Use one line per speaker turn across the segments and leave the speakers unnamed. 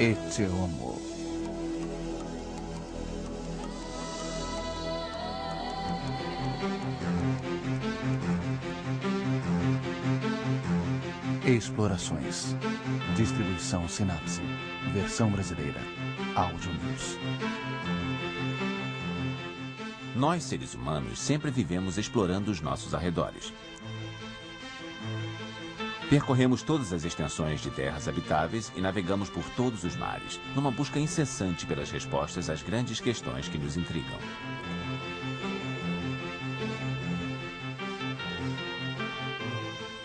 Este é o amor. Explorações. Distribuição Sinapse. Versão brasileira. Áudio News.
Nós, seres humanos, sempre vivemos explorando os nossos arredores. Percorremos todas as extensões de terras habitáveis e navegamos por todos os mares, numa busca incessante pelas respostas às grandes questões que nos intrigam.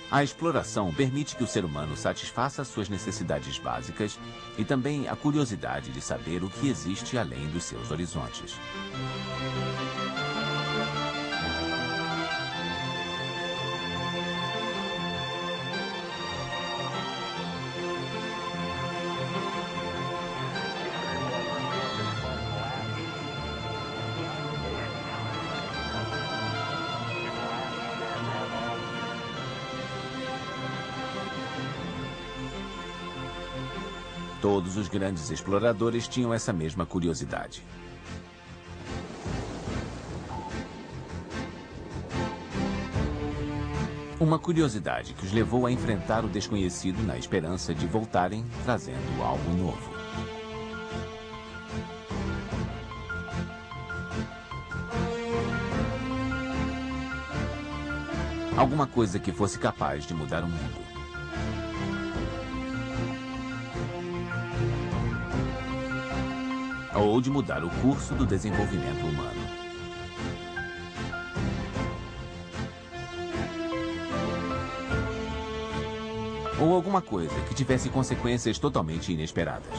A exploração permite que o ser humano satisfaça suas necessidades básicas e também a curiosidade de saber o que existe além dos seus horizontes. Todos os grandes exploradores tinham essa mesma curiosidade. Uma curiosidade que os levou a enfrentar o desconhecido na esperança de voltarem trazendo algo novo. Alguma coisa que fosse capaz de mudar o mundo. Ou de mudar o curso do desenvolvimento humano. Ou alguma coisa que tivesse consequências totalmente inesperadas.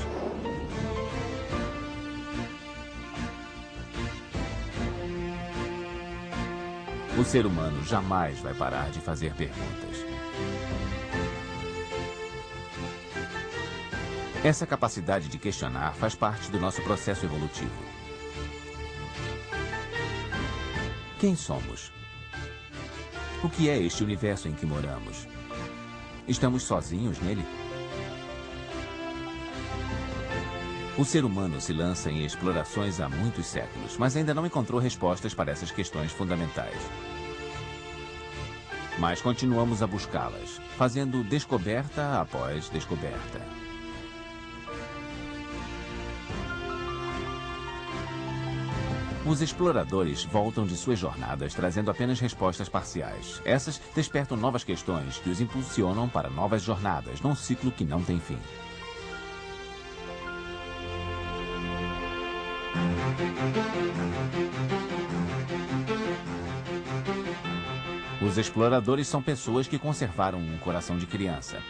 O ser humano jamais vai parar de fazer perguntas. Essa capacidade de questionar faz parte do nosso processo evolutivo. Quem somos? O que é este universo em que moramos? Estamos sozinhos nele? O ser humano se lança em explorações há muitos séculos, mas ainda não encontrou respostas para essas questões fundamentais. Mas continuamos a buscá-las, fazendo descoberta após descoberta. Os exploradores voltam de suas jornadas trazendo apenas respostas parciais. Essas despertam novas questões que os impulsionam para novas jornadas, num ciclo que não tem fim. Os exploradores são pessoas que conservaram um coração de criança.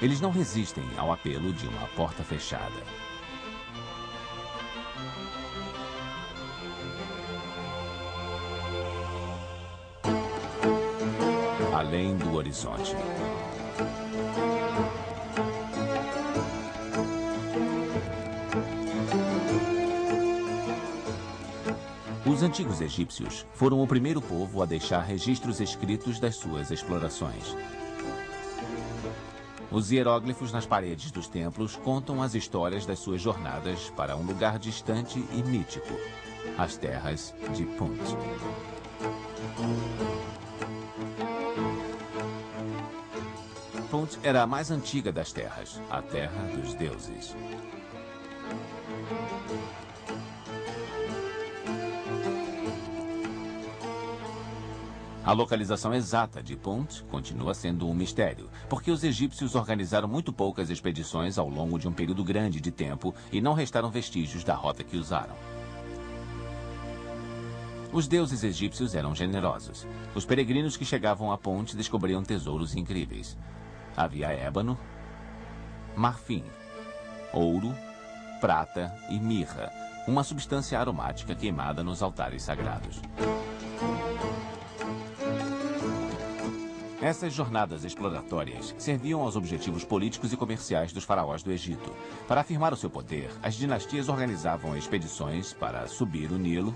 Eles não resistem ao apelo de uma porta fechada. Além do horizonte. Os antigos egípcios foram o primeiro povo a deixar registros escritos das suas explorações. Os hieróglifos nas paredes dos templos contam as histórias das suas jornadas para um lugar distante e mítico, as terras de Punt. Punt era a mais antiga das terras, a terra dos deuses. A localização exata de Punt continua sendo um mistério, porque os egípcios organizaram muito poucas expedições ao longo de um período grande de tempo e não restaram vestígios da rota que usaram. Os deuses egípcios eram generosos. Os peregrinos que chegavam a Punt descobriam tesouros incríveis. Havia ébano, marfim, ouro, prata e mirra, uma substância aromática queimada nos altares sagrados. Essas jornadas exploratórias serviam aos objetivos políticos e comerciais dos faraós do Egito. Para afirmar o seu poder, as dinastias organizavam expedições para subir o Nilo,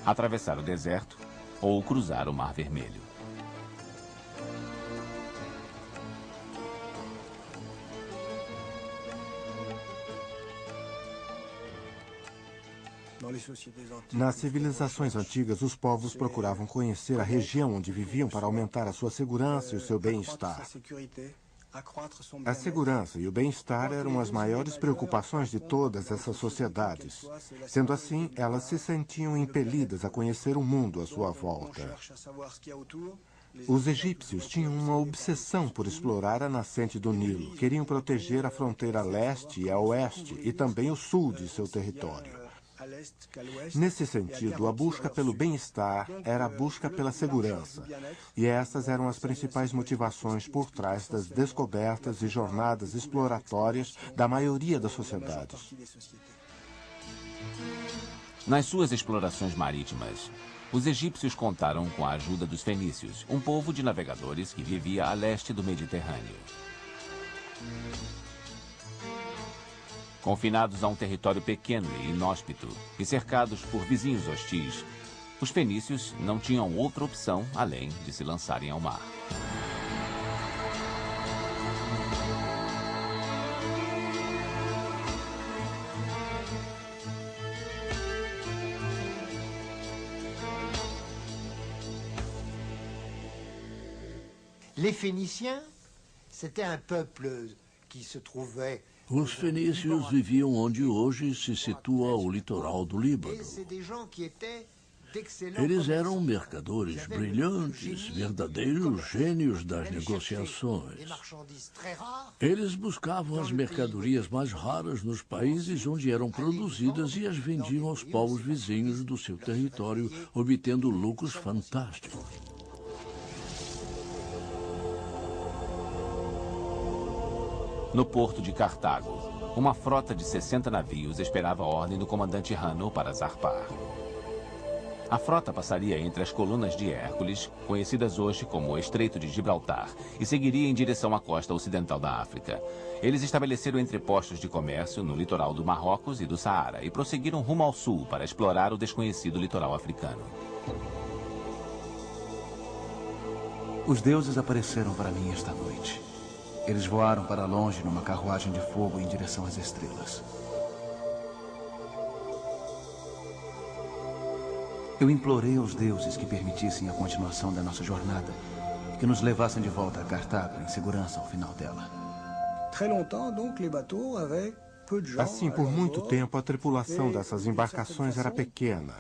atravessar o deserto ou cruzar o Mar Vermelho.
Nas civilizações antigas, os povos procuravam conhecer a região onde viviam para aumentar a sua segurança e o seu bem-estar. A segurança e o bem-estar eram as maiores preocupações de todas essas sociedades. Sendo assim, elas se sentiam impelidas a conhecer o mundo à sua volta. Os egípcios tinham uma obsessão por explorar a nascente do Nilo. Queriam proteger a fronteira leste e a oeste e também o sul de seu território. Nesse sentido, a busca pelo bem-estar era a busca pela segurança, e essas eram as principais motivações por trás das descobertas e jornadas exploratórias da maioria das sociedades.
Nas suas explorações marítimas, os egípcios contaram com a ajuda dos fenícios, um povo de navegadores que vivia a leste do Mediterrâneo. Confinados a um território pequeno e inóspito e cercados por vizinhos hostis, os fenícios não tinham outra opção além de se lançarem ao mar.
Les Phéniciens, c'était un peuple qui se trouvait.
Os fenícios viviam onde hoje se situa o litoral do Líbano. Eles eram mercadores brilhantes, verdadeiros gênios das negociações. Eles buscavam as mercadorias mais raras nos países onde eram produzidas e as vendiam aos povos vizinhos do seu território, obtendo lucros fantásticos.
No porto de Cartago, uma frota de 60 navios esperava a ordem do comandante Hanno para zarpar. A frota passaria entre as colunas de Hércules, conhecidas hoje como o Estreito de Gibraltar, e seguiria em direção à costa ocidental da África. Eles estabeleceram entrepostos de comércio no litoral do Marrocos e do Saara e prosseguiram rumo ao sul para explorar o desconhecido litoral africano.
Os deuses apareceram para mim esta noite. Eles voaram para longe numa carruagem de fogo em direção às estrelas. Eu implorei aos deuses que permitissem a continuação da nossa jornada e que nos levassem de volta a Cartago em segurança ao final dela.
Assim, por muito tempo, a tripulação dessas embarcações era pequena.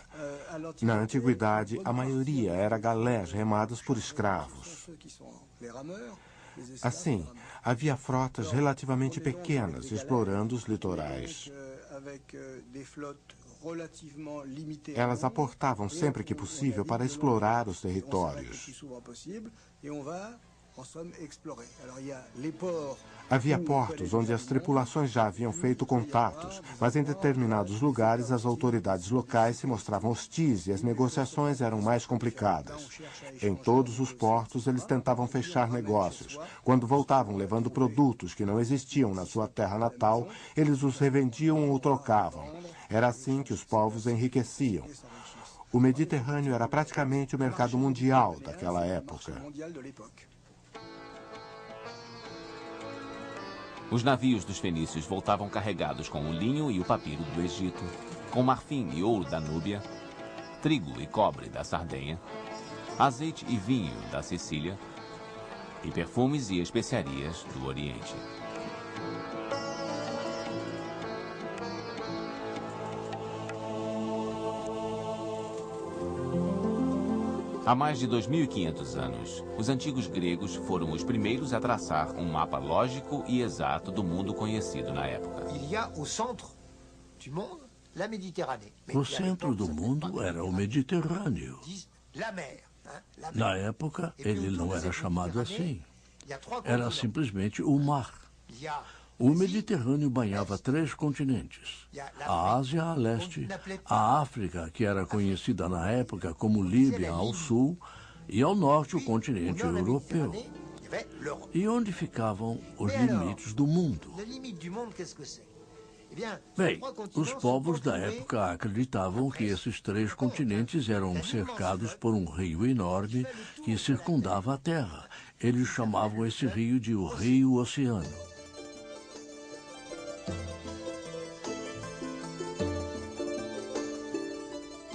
Na antiguidade, a maioria era galés remadas por escravos. Assim, havia frotas relativamente pequenas explorando os litorais. Elas aportavam sempre que possível para explorar os territórios. Havia portos onde as tripulações já haviam feito contatos, mas em determinados lugares as autoridades locais se mostravam hostis e as negociações eram mais complicadas. Em todos os portos eles tentavam fechar negócios. Quando voltavam levando produtos que não existiam na sua terra natal, eles os revendiam ou trocavam. Era assim que os povos enriqueciam. O Mediterrâneo era praticamente o mercado mundial daquela época.
Os navios dos fenícios voltavam carregados com o linho e o papiro do Egito, com marfim e ouro da Núbia, trigo e cobre da Sardenha, azeite e vinho da Sicília e perfumes e especiarias do Oriente. Há mais de 2.500 anos, os antigos gregos foram os primeiros a traçar um mapa lógico e exato do mundo conhecido na época.
O centro do mundo era o Mediterrâneo. Na época, ele não era chamado assim. Era simplesmente o mar. O Mediterrâneo banhava 3 continentes: a Ásia a leste, a África, que era conhecida na época como Líbia ao sul, e ao norte o continente europeu. E onde ficavam os limites do mundo? Bem, os povos da época acreditavam que esses 3 continentes eram cercados por um rio enorme que circundava a Terra. Eles chamavam esse rio de o Rio Oceano.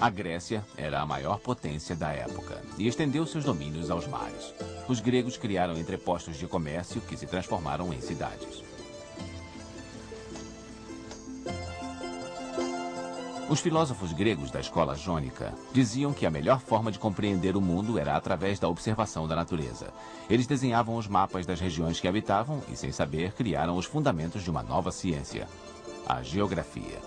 A Grécia era a maior potência da época e estendeu seus domínios aos mares. Os gregos criaram entrepostos de comércio que se transformaram em cidades. Os filósofos gregos da escola jônica diziam que a melhor forma de compreender o mundo era através da observação da natureza. Eles desenhavam os mapas das regiões que habitavam e, sem saber, criaram os fundamentos de uma nova ciência, a geografia.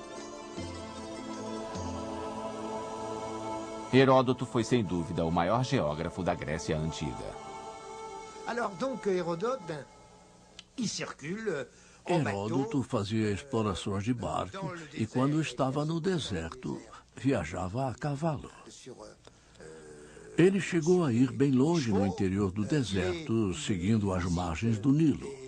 Heródoto foi, sem dúvida, o maior geógrafo da Grécia Antiga.
Heródoto fazia explorações de barco e, quando estava no deserto, viajava a cavalo. Ele chegou a ir bem longe no interior do deserto, seguindo as margens do Nilo.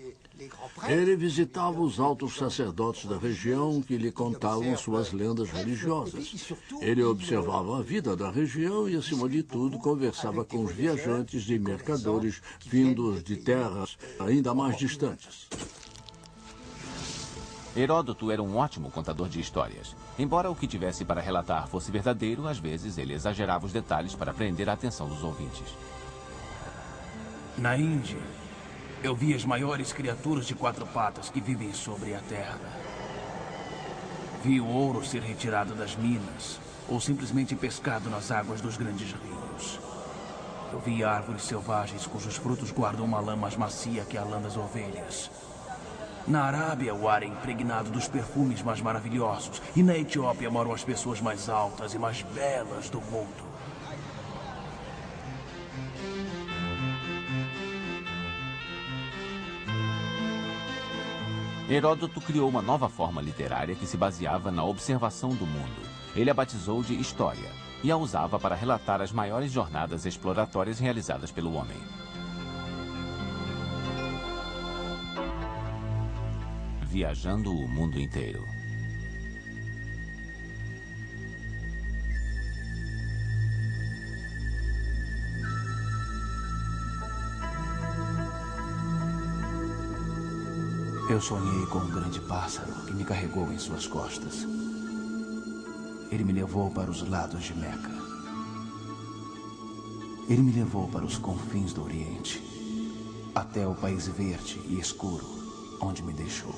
Ele visitava os altos sacerdotes da região que lhe contavam suas lendas religiosas. Ele observava a vida da região e, acima de tudo, conversava com os viajantes e mercadores vindos de terras ainda mais distantes.
Heródoto era um ótimo contador de histórias. Embora o que tivesse para relatar fosse verdadeiro, às vezes ele exagerava os detalhes para prender a atenção dos ouvintes.
Na Índia, eu vi as maiores criaturas de 4 patas que vivem sobre a terra. Vi o ouro ser retirado das minas ou simplesmente pescado nas águas dos grandes rios. Eu vi árvores selvagens cujos frutos guardam uma lã mais macia que a lã das ovelhas. Na Arábia, o ar é impregnado dos perfumes mais maravilhosos. E na Etiópia moram as pessoas mais altas e mais belas do mundo.
Heródoto criou uma nova forma literária que se baseava na observação do mundo. Ele a batizou de história e a usava para relatar as maiores jornadas exploratórias realizadas pelo homem. Viajando o mundo inteiro.
Eu sonhei com um grande pássaro que me carregou em suas costas. Ele me levou para os lados de Meca. Ele me levou para os confins do Oriente, até o país verde e escuro, onde me deixou.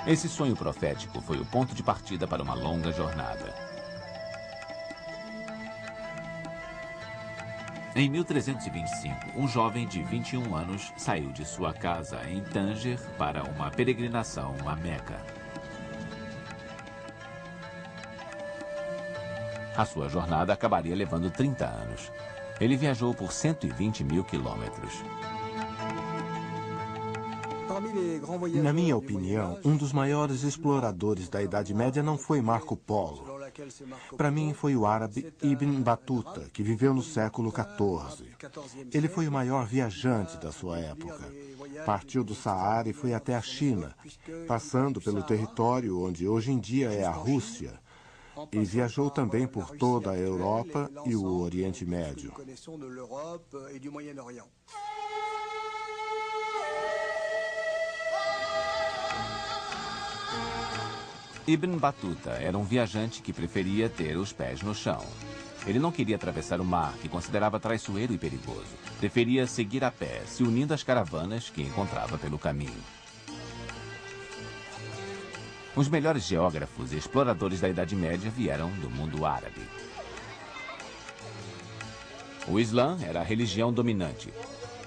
Esse sonho profético foi o ponto de partida para uma longa jornada. Em 1325, um jovem de 21 anos saiu de sua casa em Tânger para uma peregrinação a Meca. A sua jornada acabaria levando 30 anos. Ele viajou por 120 mil quilômetros.
Na minha opinião, um dos maiores exploradores da Idade Média não foi Marco Polo. Para mim, foi o árabe Ibn Battuta, que viveu no século XIV. Ele foi o maior viajante da sua época. Partiu do Saara e foi até a China, passando pelo território onde hoje em dia é a Rússia. E viajou também por toda a Europa e o Oriente Médio.
Ibn Battuta era um viajante que preferia ter os pés no chão. Ele não queria atravessar o mar, que considerava traiçoeiro e perigoso. Preferia seguir a pé, se unindo às caravanas que encontrava pelo caminho. Os melhores geógrafos e exploradores da Idade Média vieram do mundo árabe. O Islã era a religião dominante,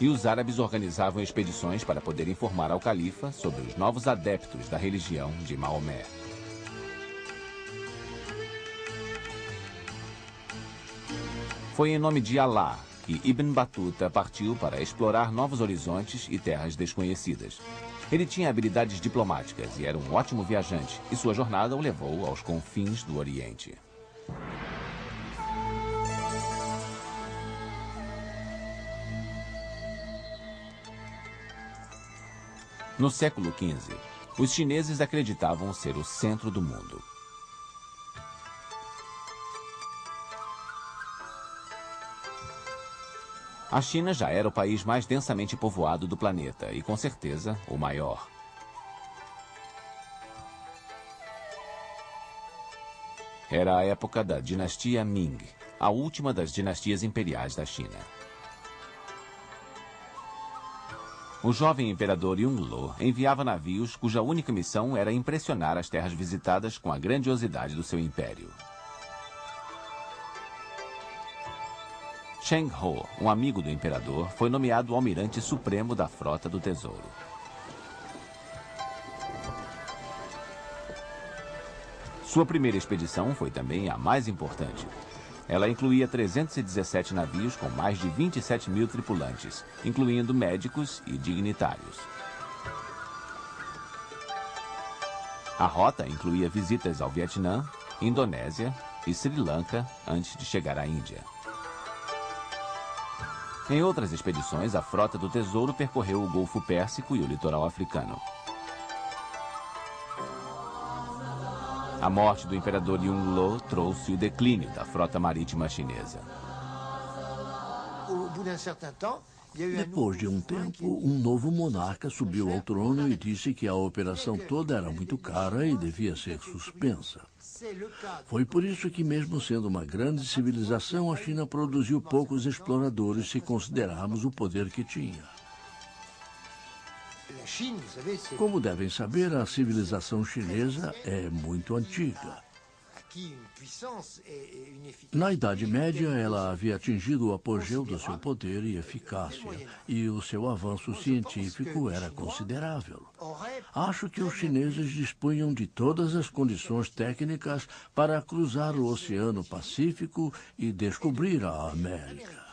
e os árabes organizavam expedições para poder informar ao califa sobre os novos adeptos da religião de Maomé. Foi em nome de Alá que Ibn Battuta partiu para explorar novos horizontes e terras desconhecidas. Ele tinha habilidades diplomáticas e era um ótimo viajante, e sua jornada o levou aos confins do Oriente. No século XV, os chineses acreditavam ser o centro do mundo. A China já era o país mais densamente povoado do planeta e, com certeza, o maior. Era a época da dinastia Ming, a última das dinastias imperiais da China. O jovem imperador Yongle enviava navios cuja única missão era impressionar as terras visitadas com a grandiosidade do seu império. Cheng Ho, um amigo do imperador, foi nomeado almirante supremo da Frota do Tesouro. Sua primeira expedição foi também a mais importante. Ela incluía 317 navios com mais de 27 mil tripulantes, incluindo médicos e dignitários. A rota incluía visitas ao Vietnã, Indonésia e Sri Lanka antes de chegar à Índia. Em outras expedições, a Frota do Tesouro percorreu o Golfo Pérsico e o litoral africano. A morte do imperador Yongle trouxe o declínio da frota marítima chinesa.
Depois de um tempo, um novo monarca subiu ao trono e disse que a operação toda era muito cara e devia ser suspensa. Foi por isso que, mesmo sendo uma grande civilização, a China produziu poucos exploradores se considerarmos o poder que tinha. Como devem saber, a civilização chinesa é muito antiga. Na Idade Média, ela havia atingido o apogeu do seu poder e eficácia, e o seu avanço científico era considerável. Acho que os chineses dispunham de todas as condições técnicas para cruzar o Oceano Pacífico e descobrir a América.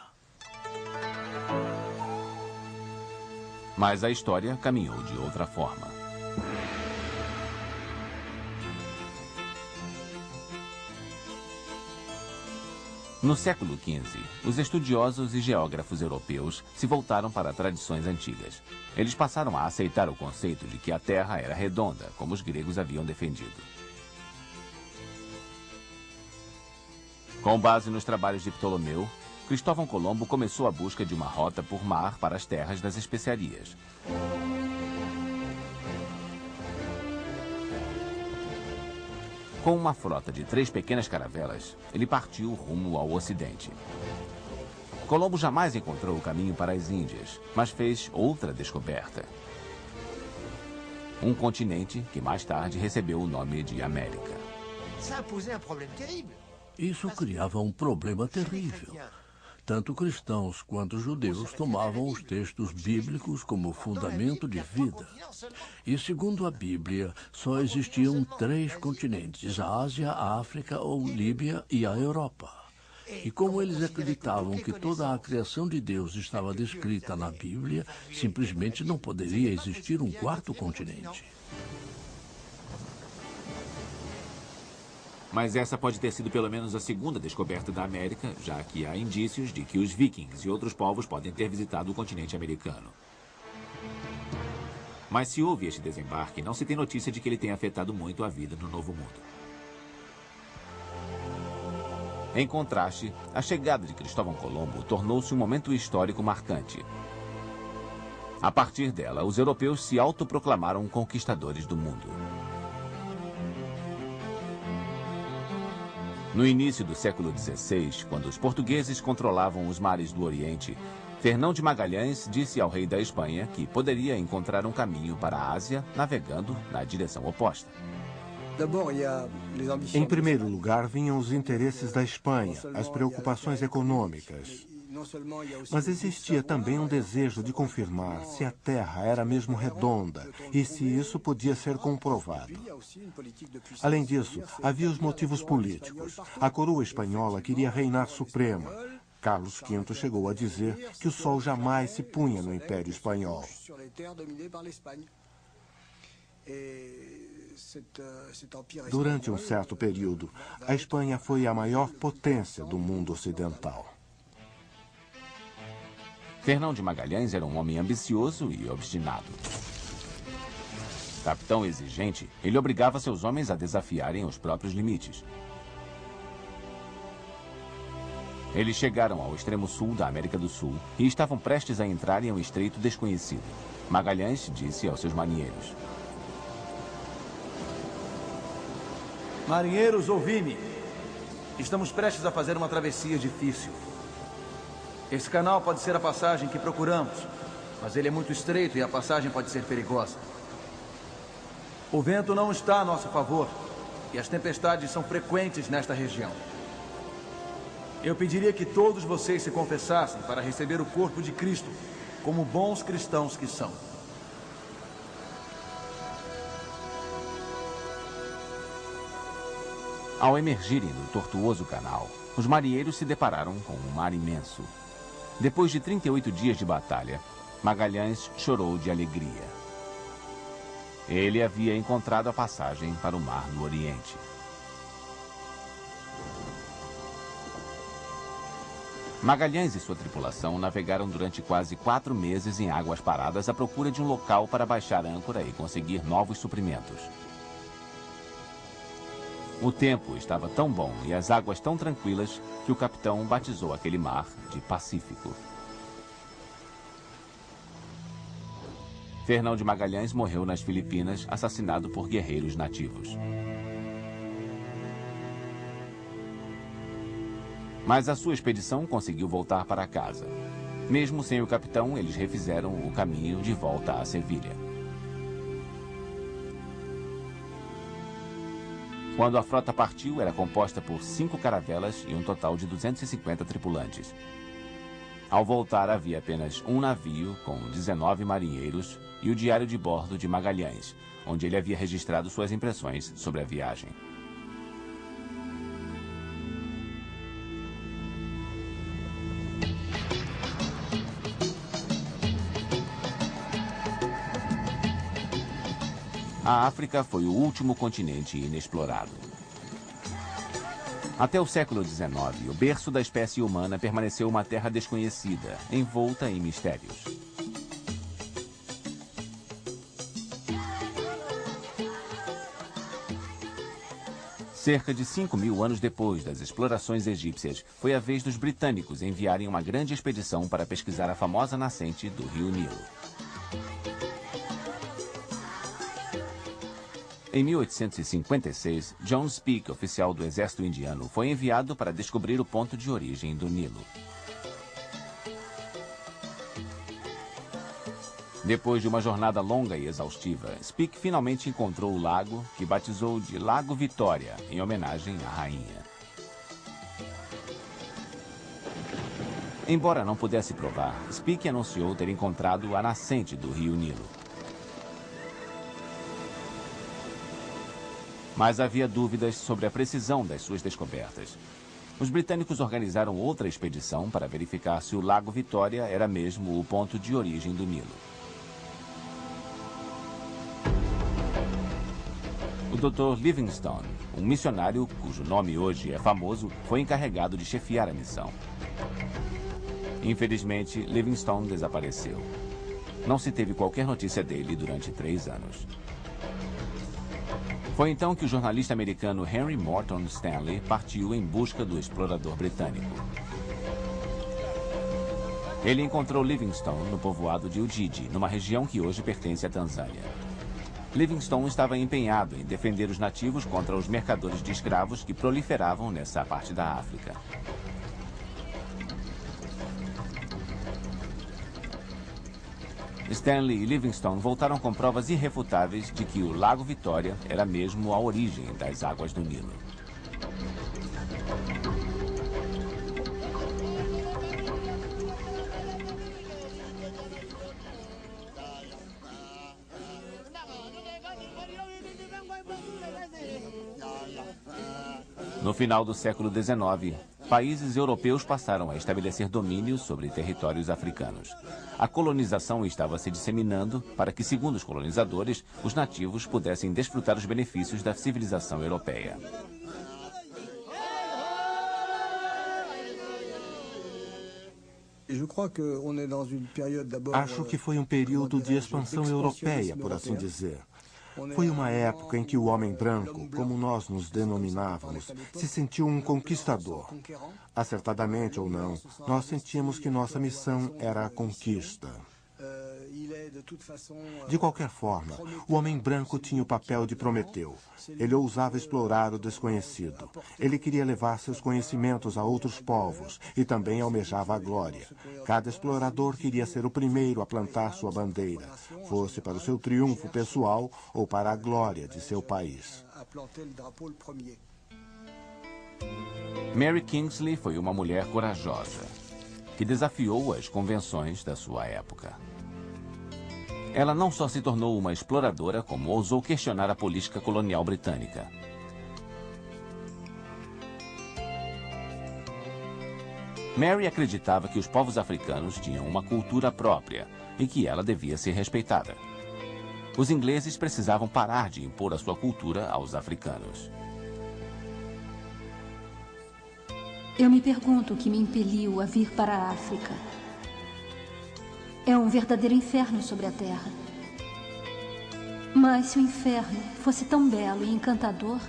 Mas a história caminhou de outra forma. No século XV, os estudiosos e geógrafos europeus se voltaram para tradições antigas. Eles passaram a aceitar o conceito de que a Terra era redonda, como os gregos haviam defendido. Com base nos trabalhos de Ptolomeu, Cristóvão Colombo começou a busca de uma rota por mar para as terras das especiarias. Com uma frota de 3 pequenas caravelas, ele partiu rumo ao ocidente. Colombo jamais encontrou o caminho para as Índias, mas fez outra descoberta. Um continente que mais tarde recebeu o nome de América.
Isso criava um problema terrível. Tanto cristãos quanto judeus tomavam os textos bíblicos como fundamento de vida. E, segundo a Bíblia, só existiam 3 continentes: a Ásia, a África ou Líbia e a Europa. E como eles acreditavam que toda a criação de Deus estava descrita na Bíblia, simplesmente não poderia existir um 4º continente.
Mas essa pode ter sido pelo menos a segunda descoberta da América, já que há indícios de que os vikings e outros povos podem ter visitado o continente americano. Mas se houve este desembarque, não se tem notícia de que ele tenha afetado muito a vida no Novo Mundo. Em contraste, a chegada de Cristóvão Colombo tornou-se um momento histórico marcante. A partir dela, os europeus se autoproclamaram conquistadores do mundo. No início do século XVI, quando os portugueses controlavam os mares do Oriente, Fernão de Magalhães disse ao rei da Espanha que poderia encontrar um caminho para a Ásia navegando na direção oposta.
Em primeiro lugar, vinham os interesses da Espanha, as preocupações econômicas. Mas existia também um desejo de confirmar se a Terra era mesmo redonda e se isso podia ser comprovado. Além disso, havia os motivos políticos. A coroa espanhola queria reinar suprema. Carlos V chegou a dizer que o sol jamais se punha no Império Espanhol. Durante um certo período, a Espanha foi a maior potência do mundo ocidental.
Fernão de Magalhães era um homem ambicioso e obstinado. Capitão exigente, ele obrigava seus homens a desafiarem os próprios limites. Eles chegaram ao extremo sul da América do Sul e estavam prestes a entrar em um estreito desconhecido. Magalhães disse aos seus marinheiros:
Marinheiros, ouvi-me.
Estamos prestes a fazer uma travessia difícil. Esse canal pode ser a passagem que procuramos, mas ele é muito estreito e a passagem pode ser perigosa. O vento não está a nosso favor e as tempestades são frequentes nesta região. Eu pediria que todos vocês se confessassem para receber o corpo de Cristo, como bons cristãos que são.
Ao emergirem do tortuoso canal, os marinheiros se depararam com um mar imenso. Depois de 38 dias de batalha, Magalhães chorou de alegria. Ele havia encontrado a passagem para o Mar do Oriente. Magalhães e sua tripulação navegaram durante quase 4 meses em águas paradas à procura de um local para baixar âncora e conseguir novos suprimentos. O tempo estava tão bom e as águas tão tranquilas que o capitão batizou aquele mar de Pacífico. Fernão de Magalhães morreu nas Filipinas, assassinado por guerreiros nativos. Mas a sua expedição conseguiu voltar para casa. Mesmo sem o capitão, eles refizeram o caminho de volta a Sevilha. Quando a frota partiu, era composta por 5 caravelas e um total de 250 tripulantes. Ao voltar, havia apenas um navio com 19 marinheiros e o diário de bordo de Magalhães, onde ele havia registrado suas impressões sobre a viagem. A África foi o último continente inexplorado. Até o século XIX, o berço da espécie humana permaneceu uma terra desconhecida, envolta em mistérios. Cerca de 5.000 anos depois das explorações egípcias, foi a vez dos britânicos enviarem uma grande expedição para pesquisar a famosa nascente do rio Nilo. Em 1856, John Speke, oficial do exército indiano, foi enviado para descobrir o ponto de origem do Nilo. Depois de uma jornada longa e exaustiva, Speke finalmente encontrou o lago, que batizou de Lago Vitória, em homenagem à rainha. Embora não pudesse provar, Speke anunciou ter encontrado a nascente do rio Nilo. Mas havia dúvidas sobre a precisão das suas descobertas. Os britânicos organizaram outra expedição para verificar se o Lago Vitória era mesmo o ponto de origem do Nilo. O Dr. Livingstone, um missionário cujo nome hoje é famoso, foi encarregado de chefiar a missão. Infelizmente, Livingstone desapareceu. Não se teve qualquer notícia dele durante 3 anos. Foi então que o jornalista americano Henry Morton Stanley partiu em busca do explorador britânico. Ele encontrou Livingstone no povoado de Ujiji, numa região que hoje pertence à Tanzânia. Livingstone estava empenhado em defender os nativos contra os mercadores de escravos que proliferavam nessa parte da África. Stanley e Livingstone voltaram com provas irrefutáveis de que o Lago Vitória era mesmo a origem das águas do Nilo. No final do século XIX, países europeus passaram a estabelecer domínio sobre territórios africanos. A colonização estava se disseminando para que, segundo os colonizadores, os nativos pudessem desfrutar os benefícios da civilização europeia.
Acho que foi um período de expansão europeia, por assim dizer. Foi uma época em que o homem branco, como nós nos denominávamos, se sentiu um conquistador. Acertadamente ou não, nós sentimos que nossa missão era a conquista. De qualquer forma, o homem branco tinha o papel de Prometeu. Ele ousava explorar o desconhecido. Ele queria levar seus conhecimentos a outros povos e também almejava a glória. Cada explorador queria ser o primeiro a plantar sua bandeira, fosse para o seu triunfo pessoal ou para a glória de seu país.
Mary Kingsley foi uma mulher corajosa, que desafiou as convenções da sua época. Ela não só se tornou uma exploradora, como ousou questionar a política colonial britânica. Mary acreditava que os povos africanos tinham uma cultura própria e que ela devia ser respeitada. Os ingleses precisavam parar de impor a sua cultura aos africanos.
Eu me pergunto o que me impeliu a vir para a África. É um verdadeiro inferno sobre a Terra. Mas se o inferno fosse tão belo e encantador,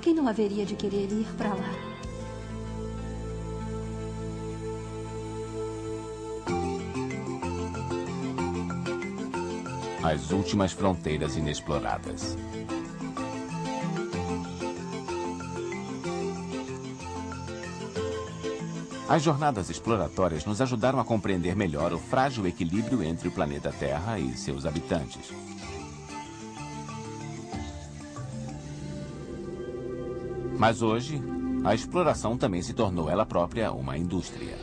quem não haveria de querer ir para lá?
As últimas fronteiras inexploradas. As jornadas exploratórias nos ajudaram a compreender melhor o frágil equilíbrio entre o planeta Terra e seus habitantes. Mas hoje, a exploração também se tornou ela própria uma indústria.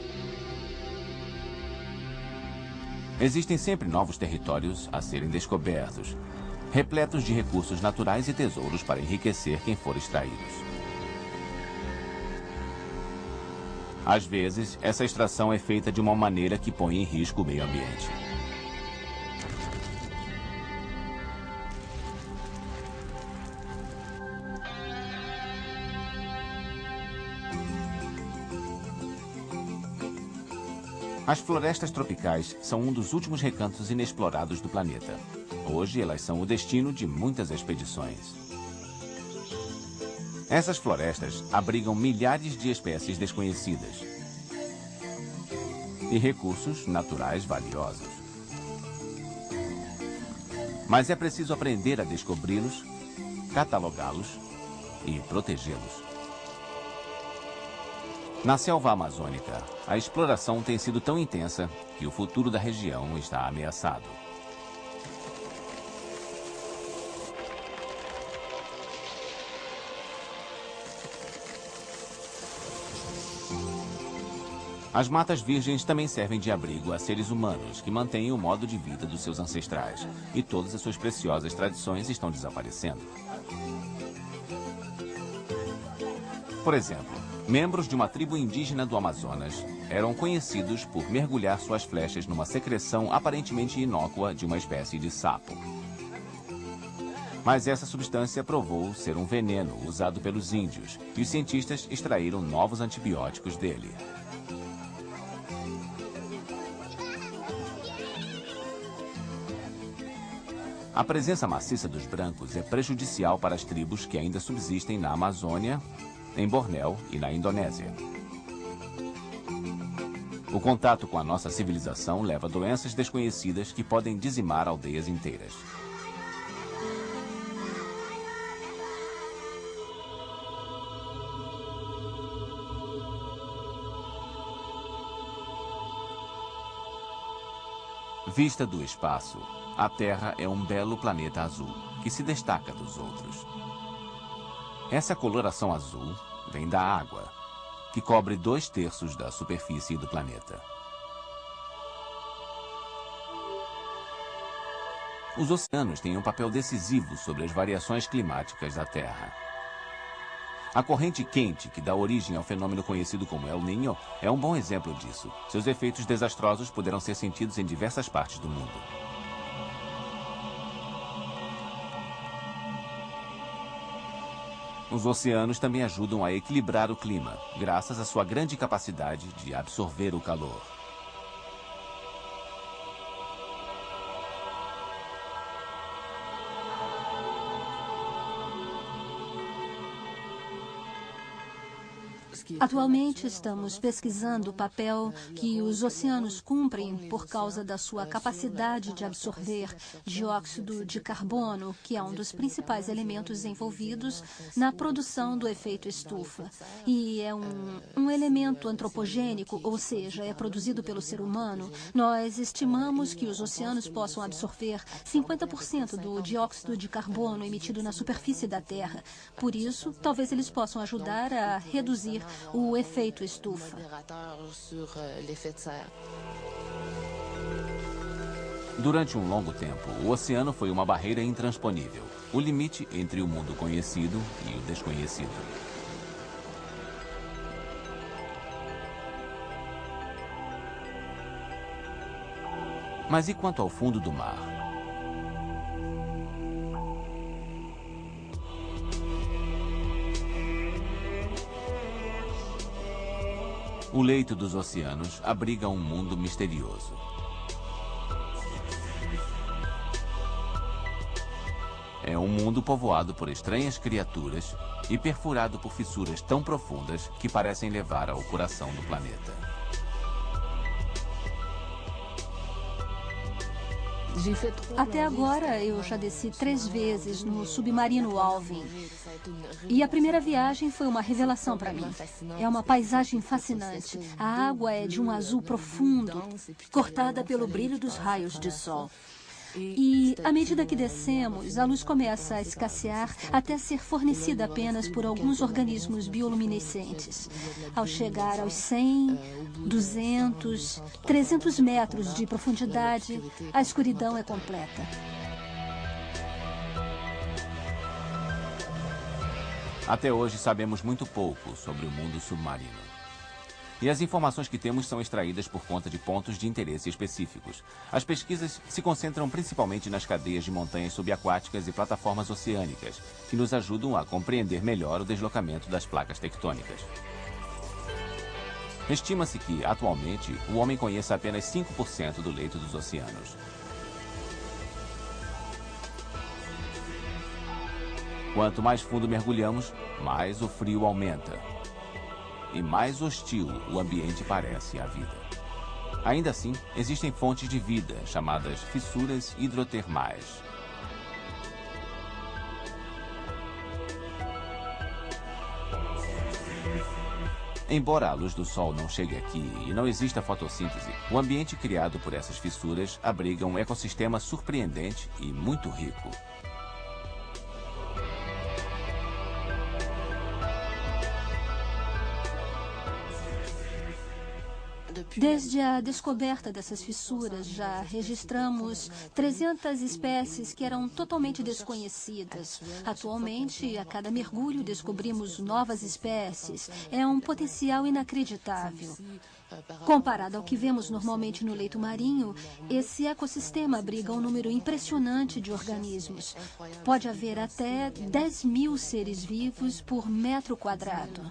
Existem sempre novos territórios a serem descobertos, repletos de recursos naturais e tesouros para enriquecer quem for extraí-los. Às vezes, essa extração é feita de uma maneira que põe em risco o meio ambiente. As florestas tropicais são um dos últimos recantos inexplorados do planeta. Hoje, elas são o destino de muitas expedições. Essas florestas abrigam milhares de espécies desconhecidas e recursos naturais valiosos. Mas é preciso aprender a descobri-los, catalogá-los e protegê-los. Na selva amazônica, a exploração tem sido tão intensa que o futuro da região está ameaçado. As matas virgens também servem de abrigo a seres humanos que mantêm o modo de vida dos seus ancestrais. E todas as suas preciosas tradições estão desaparecendo. Por exemplo, membros de uma tribo indígena do Amazonas eram conhecidos por mergulhar suas flechas numa secreção aparentemente inócua de uma espécie de sapo. Mas essa substância provou ser um veneno usado pelos índios, e os cientistas extraíram novos antibióticos dele. A presença maciça dos brancos é prejudicial para as tribos que ainda subsistem na Amazônia, em Bornéu e na Indonésia. O contato com a nossa civilização leva a doenças desconhecidas que podem dizimar aldeias inteiras. Vista do espaço, a Terra é um belo planeta azul, que se destaca dos outros. Essa coloração azul vem da água, que cobre 2/3 da superfície do planeta. Os oceanos têm um papel decisivo sobre as variações climáticas da Terra. A corrente quente, que dá origem ao fenômeno conhecido como El Niño, é um bom exemplo disso. Seus efeitos desastrosos poderão ser sentidos em diversas partes do mundo. Os oceanos também ajudam a equilibrar o clima, graças à sua grande capacidade de absorver o calor.
Atualmente estamos pesquisando o papel que os oceanos cumprem por causa da sua capacidade de absorver dióxido de carbono, que é um dos principais elementos envolvidos na produção do efeito estufa. E é um elemento antropogênico, ou seja, é produzido pelo ser humano. Nós estimamos que os oceanos possam absorver 50% do dióxido de carbono emitido na superfície da Terra. Por isso, talvez eles possam ajudar a reduzir o efeito estufa.
Durante um longo tempo, o oceano foi uma barreira intransponível, o limite entre o mundo conhecido e o desconhecido. Mas e quanto ao fundo do mar? O leito dos oceanos abriga um mundo misterioso. É um mundo povoado por estranhas criaturas e perfurado por fissuras tão profundas que parecem levar ao coração do planeta.
Até agora, eu já desci 3 vezes no submarino Alvin. E a primeira viagem foi uma revelação para mim. É uma paisagem fascinante. A água é de um azul profundo, cortada pelo brilho dos raios de sol. E, à medida que descemos, a luz começa a escassear até ser fornecida apenas por alguns organismos bioluminescentes. Ao chegar aos 100, 200, 300 metros de profundidade, a escuridão é completa.
Até hoje sabemos muito pouco sobre o mundo submarino. E as informações que temos são extraídas por conta de pontos de interesse específicos. As pesquisas se concentram principalmente nas cadeias de montanhas subaquáticas e plataformas oceânicas, que nos ajudam a compreender melhor o deslocamento das placas tectônicas. Estima-se que, atualmente, o homem conheça apenas 5% do leito dos oceanos. Quanto mais fundo mergulhamos, mais o frio aumenta. E mais hostil o ambiente parece à vida. Ainda assim, existem fontes de vida, chamadas fissuras hidrotermais. Embora a luz do sol não chegue aqui e não exista fotossíntese, o ambiente criado por essas fissuras abriga um ecossistema surpreendente e muito rico.
Desde a descoberta dessas fissuras, já registramos 300 espécies que eram totalmente desconhecidas. Atualmente, a cada mergulho descobrimos novas espécies. É um potencial inacreditável. Comparado ao que vemos normalmente no leito marinho, esse ecossistema abriga um número impressionante de organismos. Pode haver até 10.000 seres vivos por metro quadrado.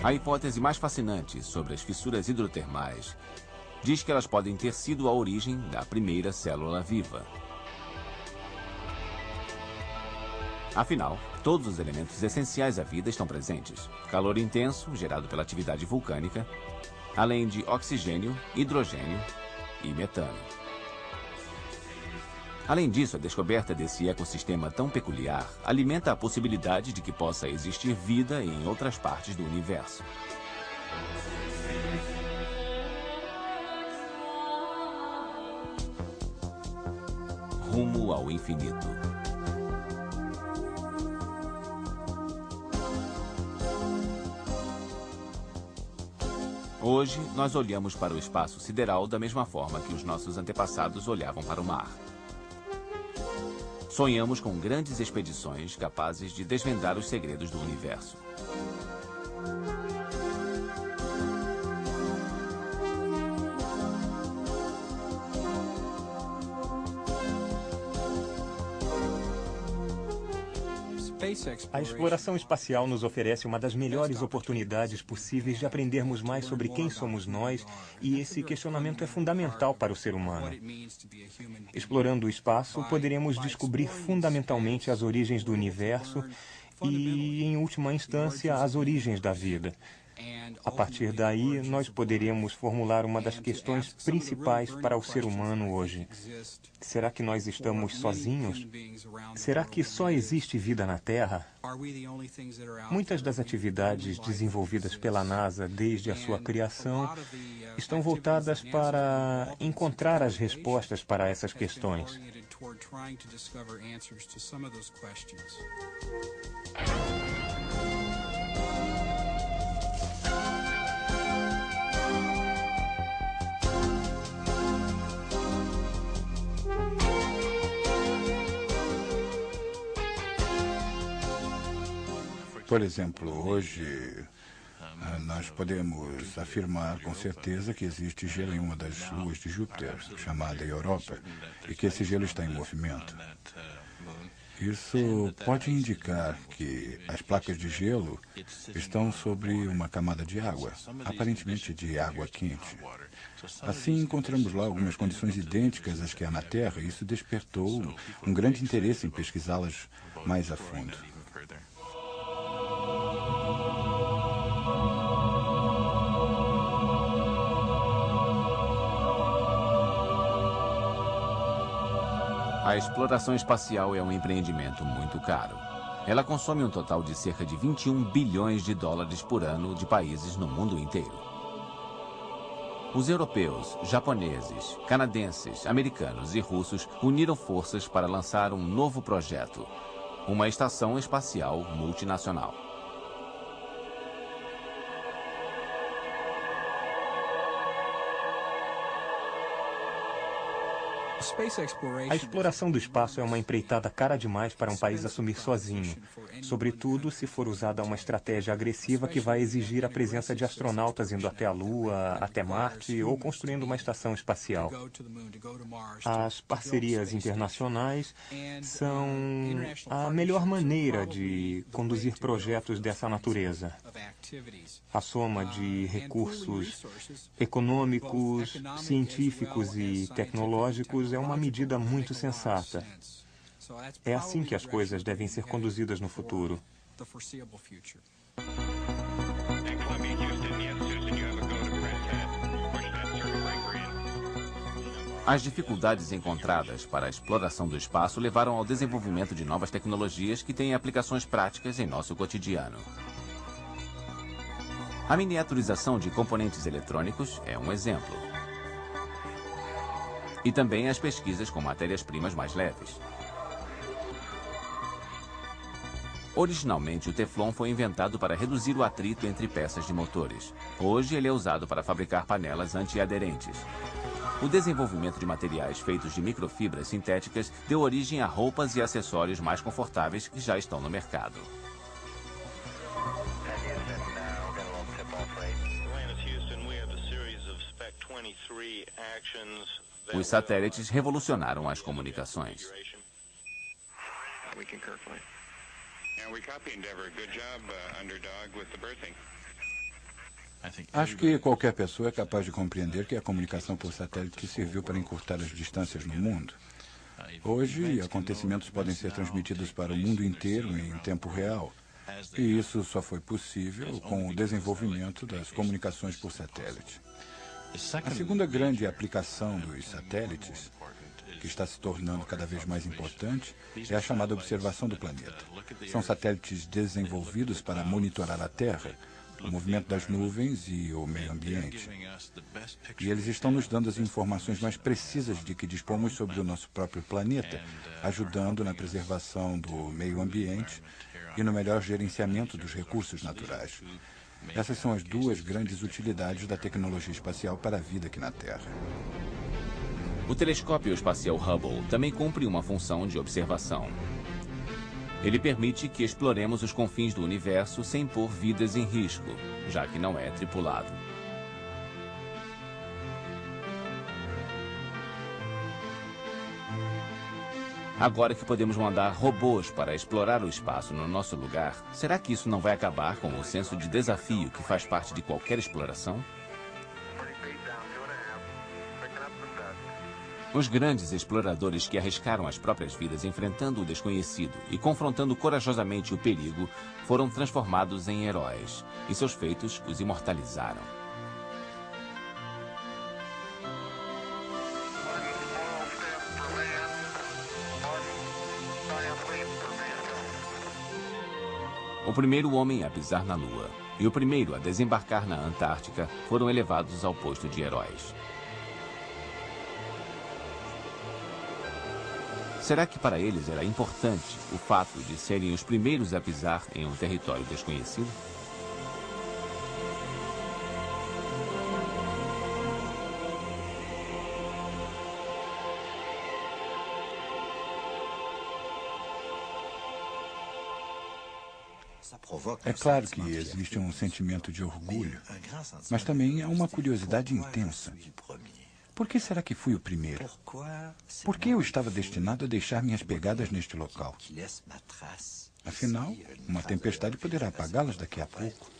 A hipótese mais fascinante sobre as fissuras hidrotermais diz que elas podem ter sido a origem da primeira célula viva. Afinal, todos os elementos essenciais à vida estão presentes. Calor intenso, gerado pela atividade vulcânica, além de oxigênio, hidrogênio e metano. Além disso, a descoberta desse ecossistema tão peculiar alimenta a possibilidade de que possa existir vida em outras partes do universo. Rumo ao infinito. Hoje, nós olhamos para o espaço sideral da mesma forma que os nossos antepassados olhavam para o mar. Sonhamos com grandes expedições capazes de desvendar os segredos do universo.
A exploração espacial nos oferece uma das melhores oportunidades possíveis de aprendermos mais sobre quem somos nós, e esse questionamento é fundamental para o ser humano. Explorando o espaço, poderemos descobrir fundamentalmente as origens do universo e, em última instância, as origens da vida. A partir daí, nós poderemos formular uma das questões principais para o ser humano hoje. Será que nós estamos sozinhos? Será que só existe vida na Terra? Muitas das atividades desenvolvidas pela NASA desde a sua criação estão voltadas para encontrar as respostas para essas questões.
Por exemplo, hoje nós podemos afirmar com certeza que existe gelo em uma das luas de Júpiter, chamada Europa, e que esse gelo está em movimento. Isso pode indicar que as placas de gelo estão sobre uma camada de água, aparentemente de água quente. Assim, encontramos lá algumas condições idênticas às que há na Terra, e isso despertou um grande interesse em pesquisá-las mais a fundo.
A exploração espacial é um empreendimento muito caro. Ela consome um total de cerca de 21 bilhões de dólares por ano de países no mundo inteiro. Os europeus, japoneses, canadenses, americanos e russos uniram forças para lançar um novo projeto, uma estação espacial multinacional.
A exploração do espaço é uma empreitada cara demais para um país assumir sozinho, sobretudo se for usada uma estratégia agressiva que vai exigir a presença de astronautas indo até a Lua, até Marte ou construindo uma estação espacial. As parcerias internacionais são a melhor maneira de conduzir projetos dessa natureza. A soma de recursos econômicos, científicos e tecnológicos é uma medida muito sensata. É assim que as coisas devem ser conduzidas no futuro.
As dificuldades encontradas para a exploração do espaço levaram ao desenvolvimento de novas tecnologias que têm aplicações práticas em nosso cotidiano. A miniaturização de componentes eletrônicos é um exemplo. E também as pesquisas com matérias-primas mais leves. Originalmente, o Teflon foi inventado para reduzir o atrito entre peças de motores. Hoje, ele é usado para fabricar panelas antiaderentes. O desenvolvimento de materiais feitos de microfibras sintéticas deu origem a roupas e acessórios mais confortáveis que já estão no mercado. Os satélites revolucionaram as comunicações.
Acho que qualquer pessoa é capaz de compreender que a comunicação por satélite serviu para encurtar as distâncias no mundo. Hoje, acontecimentos podem ser transmitidos para o mundo inteiro em tempo real. E isso só foi possível com o desenvolvimento das comunicações por satélite. A segunda grande aplicação dos satélites, que está se tornando cada vez mais importante, é a chamada observação do planeta. São satélites desenvolvidos para monitorar a Terra, o movimento das nuvens e o meio ambiente. E eles estão nos dando as informações mais precisas de que dispomos sobre o nosso próprio planeta, ajudando na preservação do meio ambiente e no melhor gerenciamento dos recursos naturais. Essas são as duas grandes utilidades da tecnologia espacial para a vida aqui na Terra.
O telescópio espacial Hubble também cumpre uma função de observação. Ele permite que exploremos os confins do universo sem pôr vidas em risco, já que não é tripulado. Agora que podemos mandar robôs para explorar o espaço no nosso lugar, será que isso não vai acabar com o senso de desafio que faz parte de qualquer exploração? Os grandes exploradores que arriscaram as próprias vidas enfrentando o desconhecido e confrontando corajosamente o perigo foram transformados em heróis, e seus feitos os imortalizaram. O primeiro homem a pisar na Lua e o primeiro a desembarcar na Antártica foram elevados ao posto de heróis. Será que para eles era importante o fato de serem os primeiros a pisar em um território desconhecido?
É claro que existe um sentimento de orgulho, mas também há uma curiosidade intensa. Por que será que fui o primeiro? Por que eu estava destinado a deixar minhas pegadas neste local? Afinal, uma tempestade poderá apagá-las daqui a pouco.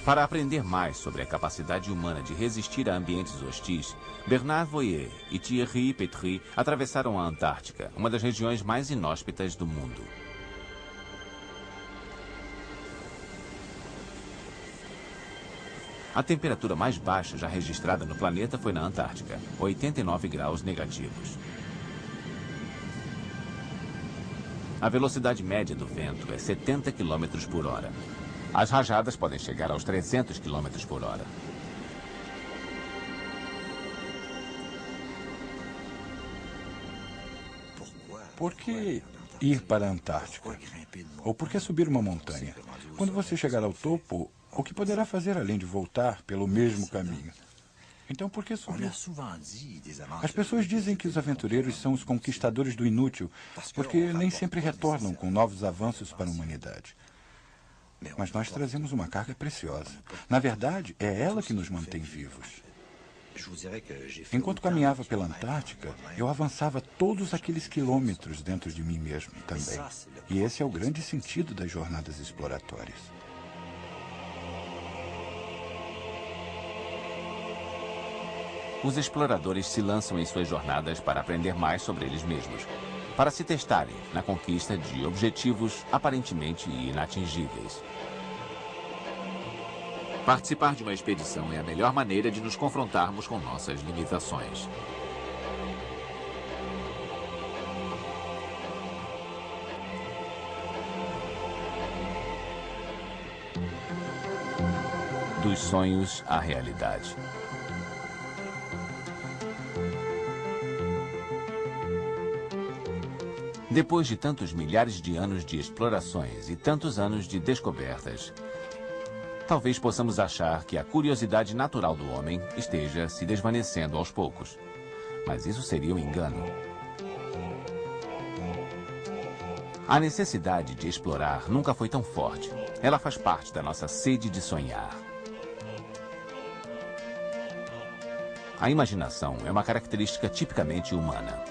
Para aprender mais sobre a capacidade humana de resistir a ambientes hostis, Bernard Voyer e Thierry Petry atravessaram a Antártica, uma das regiões mais inóspitas do mundo. A temperatura mais baixa já registrada no planeta foi na Antártica, 89 graus negativos. A velocidade média do vento é 70 km por hora. As rajadas podem chegar aos 300 km por hora.
Por que ir para a Antártica? Ou por que subir uma montanha? Quando você chegar ao topo, o que poderá fazer além de voltar pelo mesmo caminho? Então, por que subir? As pessoas dizem que os aventureiros são os conquistadores do inútil, porque nem sempre retornam com novos avanços para a humanidade. Mas nós trazemos uma carga preciosa. Na verdade, é ela que nos mantém vivos. Enquanto caminhava pela Antártica, eu avançava todos aqueles quilômetros dentro de mim mesmo também. E esse é o grande sentido das jornadas exploratórias.
Os exploradores se lançam em suas jornadas para aprender mais sobre eles mesmos, para se testarem na conquista de objetivos aparentemente inatingíveis. Participar de uma expedição é a melhor maneira de nos confrontarmos com nossas limitações. Dos sonhos à realidade. Depois de tantos milhares de anos de explorações e tantos anos de descobertas, talvez possamos achar que a curiosidade natural do homem esteja se desvanecendo aos poucos. Mas isso seria um engano. A necessidade de explorar nunca foi tão forte. Ela faz parte da nossa sede de sonhar. A imaginação é uma característica tipicamente humana.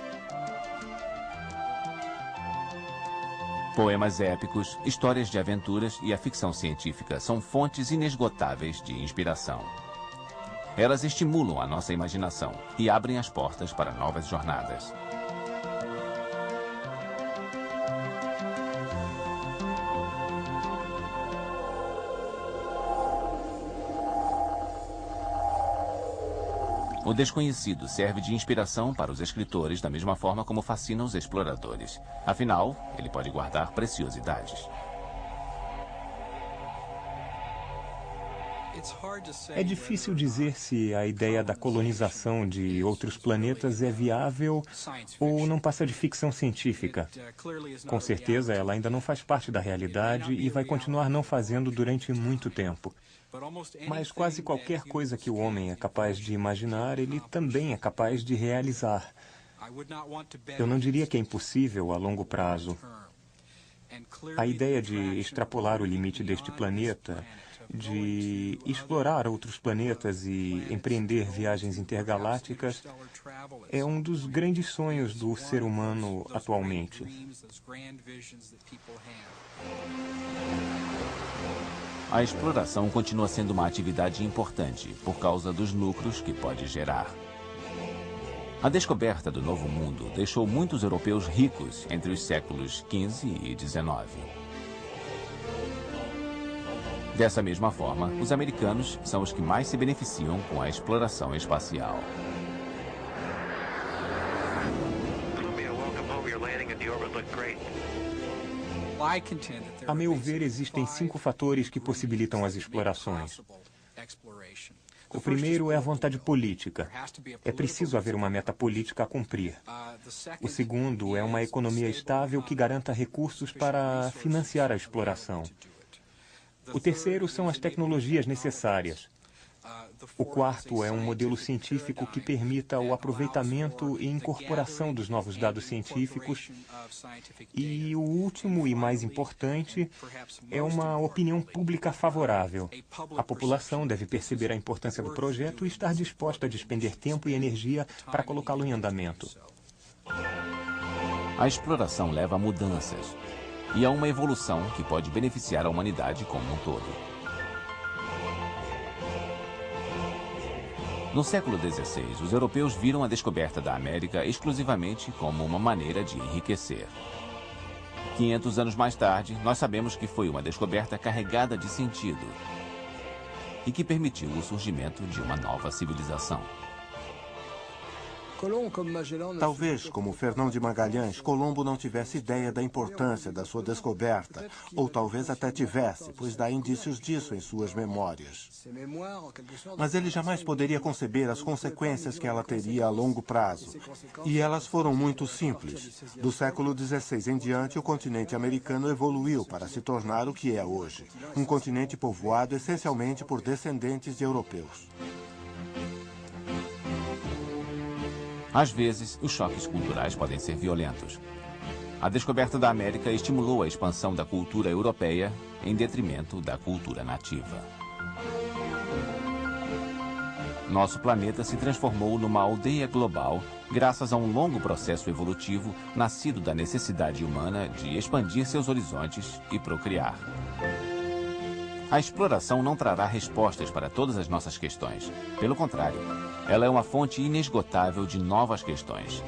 Poemas épicos, histórias de aventuras e a ficção científica são fontes inesgotáveis de inspiração. Elas estimulam a nossa imaginação e abrem as portas para novas jornadas. O desconhecido serve de inspiração para os escritores da mesma forma como fascina os exploradores. Afinal, ele pode guardar preciosidades.
É difícil dizer se a ideia da colonização de outros planetas é viável ou não passa de ficção científica. Com certeza, ela ainda não faz parte da realidade e vai continuar não fazendo durante muito tempo. Mas quase qualquer coisa que o homem é capaz de imaginar, ele também é capaz de realizar. Eu não diria que é impossível a longo prazo. A ideia de extrapolar o limite deste planeta, de explorar outros planetas e empreender viagens intergalácticas, é um dos grandes sonhos do ser humano atualmente.
A exploração continua sendo uma atividade importante por causa dos lucros que pode gerar. A descoberta do Novo Mundo deixou muitos europeus ricos entre os séculos XV e XIX. Dessa mesma forma, os americanos são os que mais se beneficiam com a exploração espacial.
A meu ver, existem 5 fatores que possibilitam as explorações. O primeiro é a vontade política. É preciso haver uma meta política a cumprir. O segundo é uma economia estável que garanta recursos para financiar a exploração. O terceiro são as tecnologias necessárias. O quarto é um modelo científico que permita o aproveitamento e incorporação dos novos dados científicos. E o último e mais importante é uma opinião pública favorável. A população deve perceber a importância do projeto e estar disposta a despender tempo e energia para colocá-lo em andamento.
A exploração leva a mudanças e a uma evolução que pode beneficiar a humanidade como um todo. No século XVI, os europeus viram a descoberta da América exclusivamente como uma maneira de enriquecer. 500 anos mais tarde, nós sabemos que foi uma descoberta carregada de sentido e que permitiu o surgimento de uma nova civilização.
Talvez, como Fernão de Magalhães, Colombo não tivesse ideia da importância da sua descoberta, ou talvez até tivesse, pois dá indícios disso em suas memórias. Mas ele jamais poderia conceber as consequências que ela teria a longo prazo. E elas foram muito simples. Do século XVI em diante, o continente americano evoluiu para se tornar o que é hoje, um continente povoado essencialmente por descendentes de europeus.
Às vezes, os choques culturais podem ser violentos. A descoberta da América estimulou a expansão da cultura europeia em detrimento da cultura nativa. Nosso planeta se transformou numa aldeia global graças a um longo processo evolutivo nascido da necessidade humana de expandir seus horizontes e procriar. A exploração não trará respostas para todas as nossas questões. Pelo contrário, ela é uma fonte inesgotável de novas questões.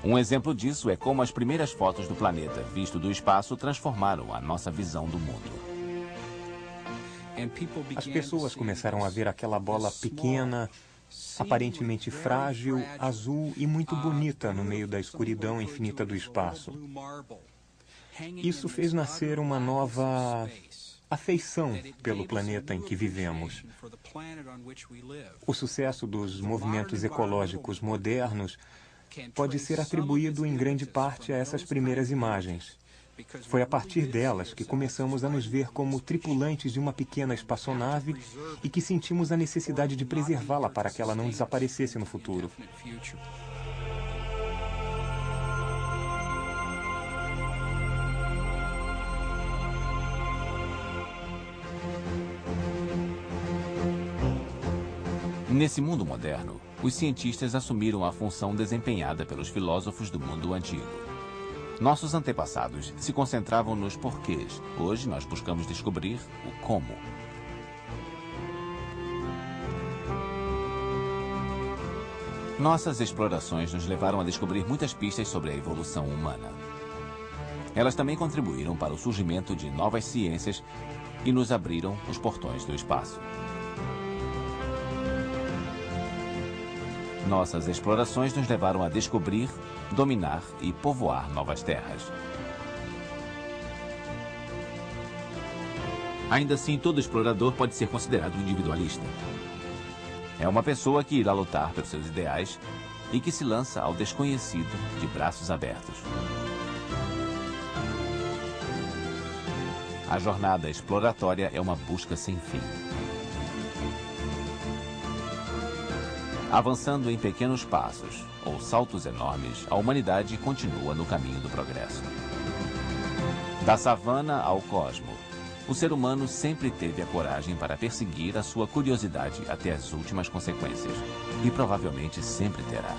Um exemplo disso é como as primeiras fotos do planeta visto do espaço transformaram a nossa visão do mundo.
As pessoas começaram a ver aquela bola pequena, aparentemente frágil, azul e muito bonita no meio da escuridão infinita do espaço. Isso fez nascer uma nova afeição pelo planeta em que vivemos. O sucesso dos movimentos ecológicos modernos pode ser atribuído em grande parte a essas primeiras imagens. Foi a partir delas que começamos a nos ver como tripulantes de uma pequena espaçonave e que sentimos a necessidade de preservá-la para que ela não desaparecesse no futuro.
Nesse mundo moderno, os cientistas assumiram a função desempenhada pelos filósofos do mundo antigo. Nossos antepassados se concentravam nos porquês. Hoje nós buscamos descobrir o como. Nossas explorações nos levaram a descobrir muitas pistas sobre a evolução humana. Elas também contribuíram para o surgimento de novas ciências e nos abriram os portões do espaço. Nossas explorações nos levaram a descobrir, dominar e povoar novas terras. Ainda assim, todo explorador pode ser considerado individualista. É uma pessoa que irá lutar pelos seus ideais e que se lança ao desconhecido de braços abertos. A jornada exploratória é uma busca sem fim. Avançando em pequenos passos ou saltos enormes, a humanidade continua no caminho do progresso. Da savana ao cosmo, o ser humano sempre teve a coragem para perseguir a sua curiosidade até as últimas consequências. E provavelmente sempre terá.